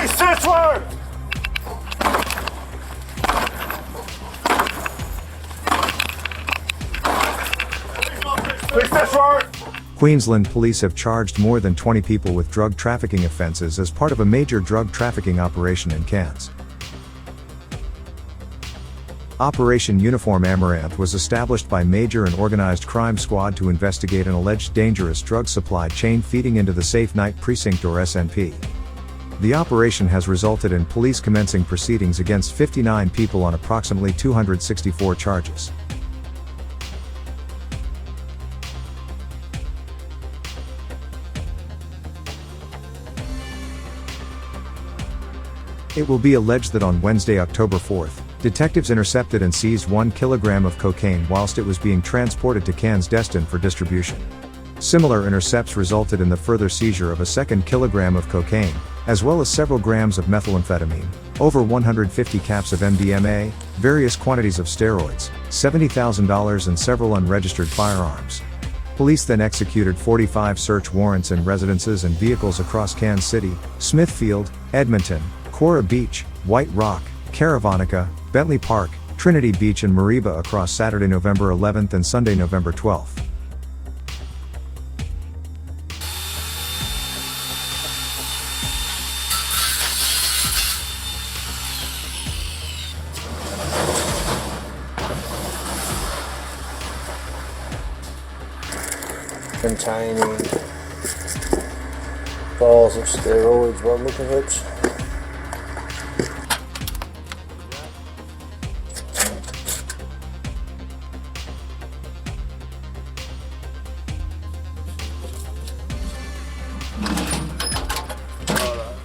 Police this way! Police this way! Queensland police have charged more than 20 people with drug trafficking offences as part of a major drug trafficking operation in Cairns. Operation Uniform Amaranth was established by Major and Organised Crime Squad to investigate an alleged dangerous drug supply chain feeding into the Safe Night Precinct or SNP. The operation has resulted in police commencing proceedings against 59 people on approximately 264 charges. It will be alleged that on Wednesday, October 4th, detectives intercepted and seized 1 kilogram of cocaine whilst it was being transported to Cairns destined for distribution. Similar intercepts resulted in the further seizure of a 2 kilogram of cocaine, as well as several grams of methylamphetamine, over 150 caps of MDMA, various quantities of steroids, $70,000 and several unregistered firearms. Police then executed 45 search warrants in residences and vehicles across Cairns City, Smithfield, Edmonton, Cora Beach, White Rock, Caravanica, Bentley Park, Trinity Beach and Mariba across Saturday, November 11th and Sunday, November 12th. Containing vials of steroids by the look of it.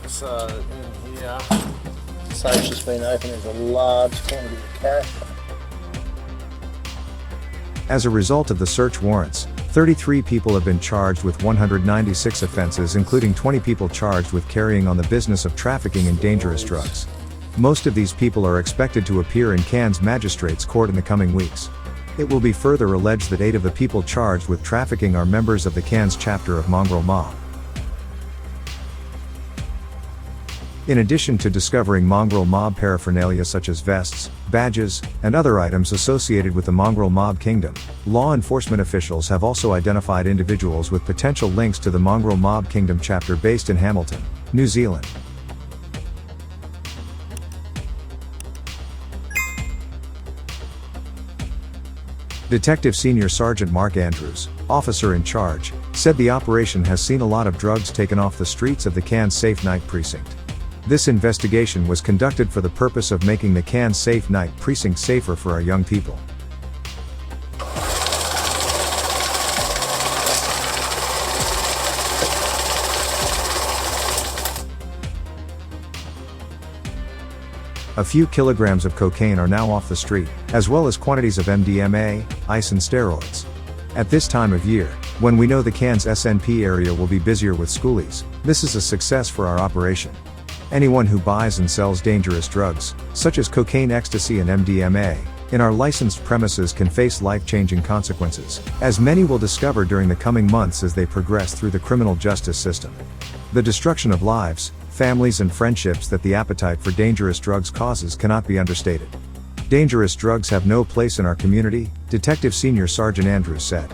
So in here, safe's just been opened as a large quantity of cash. As a result of the search warrants, 33 people have been charged with 196 offences, including 20 people charged with carrying on the business of trafficking in dangerous drugs. Most of these people are expected to appear in Cairns Magistrates Court in the coming weeks. It will be further alleged that 8 of the people charged with trafficking are members of the Cairns chapter of Mongrel Mob. In addition to discovering Mongrel Mob paraphernalia such as vests, badges, and other items associated with the Mongrel Mob kingdom, law enforcement officials have also identified individuals with potential links to the Mongrel Mob kingdom chapter based in Hamilton, New Zealand. Detective Senior Sergeant Mark Andrews, officer in charge, said the operation has seen a lot of drugs taken off the streets of the Cairns Safe Night Precinct. This investigation was conducted for the purpose of making the Cairns Safe Night Precinct safer for our young people. A few kilograms of cocaine are now off the street, as well as quantities of MDMA, ice and steroids. At this time of year, when we know the Cairns SNP area will be busier with schoolies, this is a success for our operation. Anyone who buys and sells dangerous drugs, such as cocaine, ecstasy and MDMA, in our licensed premises can face life-changing consequences, as many will discover during the coming months as they progress through the criminal justice system. The destruction of lives, families and friendships that the appetite for dangerous drugs causes cannot be understated. Dangerous drugs have no place in our community, Detective Senior Sergeant Andrews said.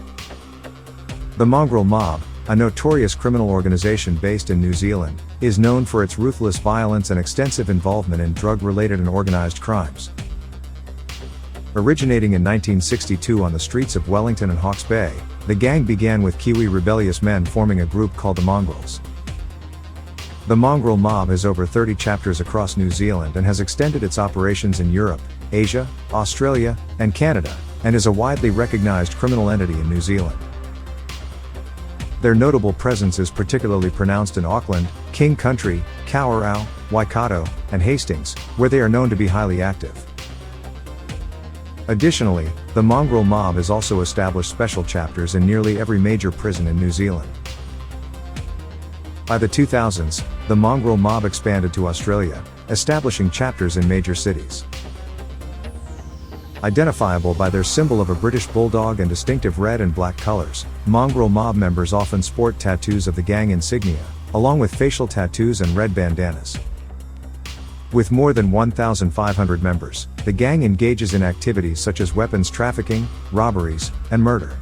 The Mongrel Mob, a notorious criminal organization based in New Zealand, is known for its ruthless violence and extensive involvement in drug-related and organized crimes. Originating in 1962 on the streets of Wellington and Hawke's Bay, the gang began with Kiwi rebellious men forming a group called the Mongrels. The Mongrel Mob has over 30 chapters across New Zealand and has extended its operations in Europe, Asia, Australia, and Canada, and is a widely recognized criminal entity in New Zealand. Their notable presence is particularly pronounced in Auckland, King Country, Kawerau, Waikato, and Hastings, where they are known to be highly active. Additionally, the Mongrel Mob has also established special chapters in nearly every major prison in New Zealand. By the 2000s, the Mongrel Mob expanded to Australia, establishing chapters in major cities. Identifiable by their symbol of a British bulldog and distinctive red and black colors, Mongrel Mob members often sport tattoos of the gang insignia, along with facial tattoos and red bandanas. With more than 1,500 members, the gang engages in activities such as weapons trafficking, robberies, and murder.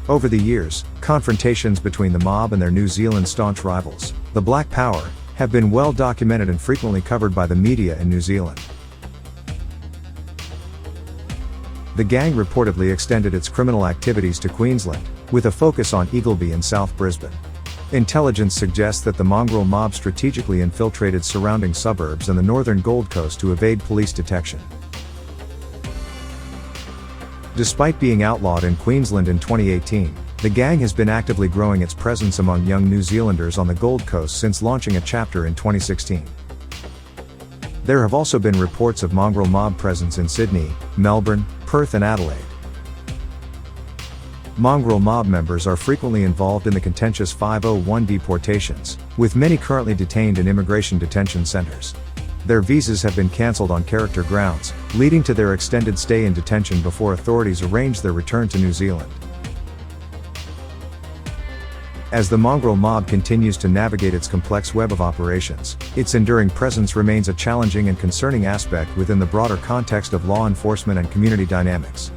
Over the years, confrontations between the mob and their New Zealand staunch rivals, the Black Power, have been well documented and frequently covered by the media in New Zealand. The gang reportedly extended its criminal activities to Queensland, with a focus on Eagleby and South Brisbane. Intelligence suggests that the Mongrel Mob strategically infiltrated surrounding suburbs and the northern Gold Coast to evade police detection. Despite being outlawed in Queensland in 2018, the gang has been actively growing its presence among young New Zealanders on the Gold Coast since launching a chapter in 2016. There have also been reports of Mongrel Mob presence in Sydney, Melbourne, Perth and Adelaide. Mongrel Mob members are frequently involved in the contentious 501 deportations, with many currently detained in immigration detention centers. Their visas have been cancelled on character grounds, leading to their extended stay in detention before authorities arrange their return to New Zealand. As the Mongrel Mob continues to navigate its complex web of operations, its enduring presence remains a challenging and concerning aspect within the broader context of law enforcement and community dynamics.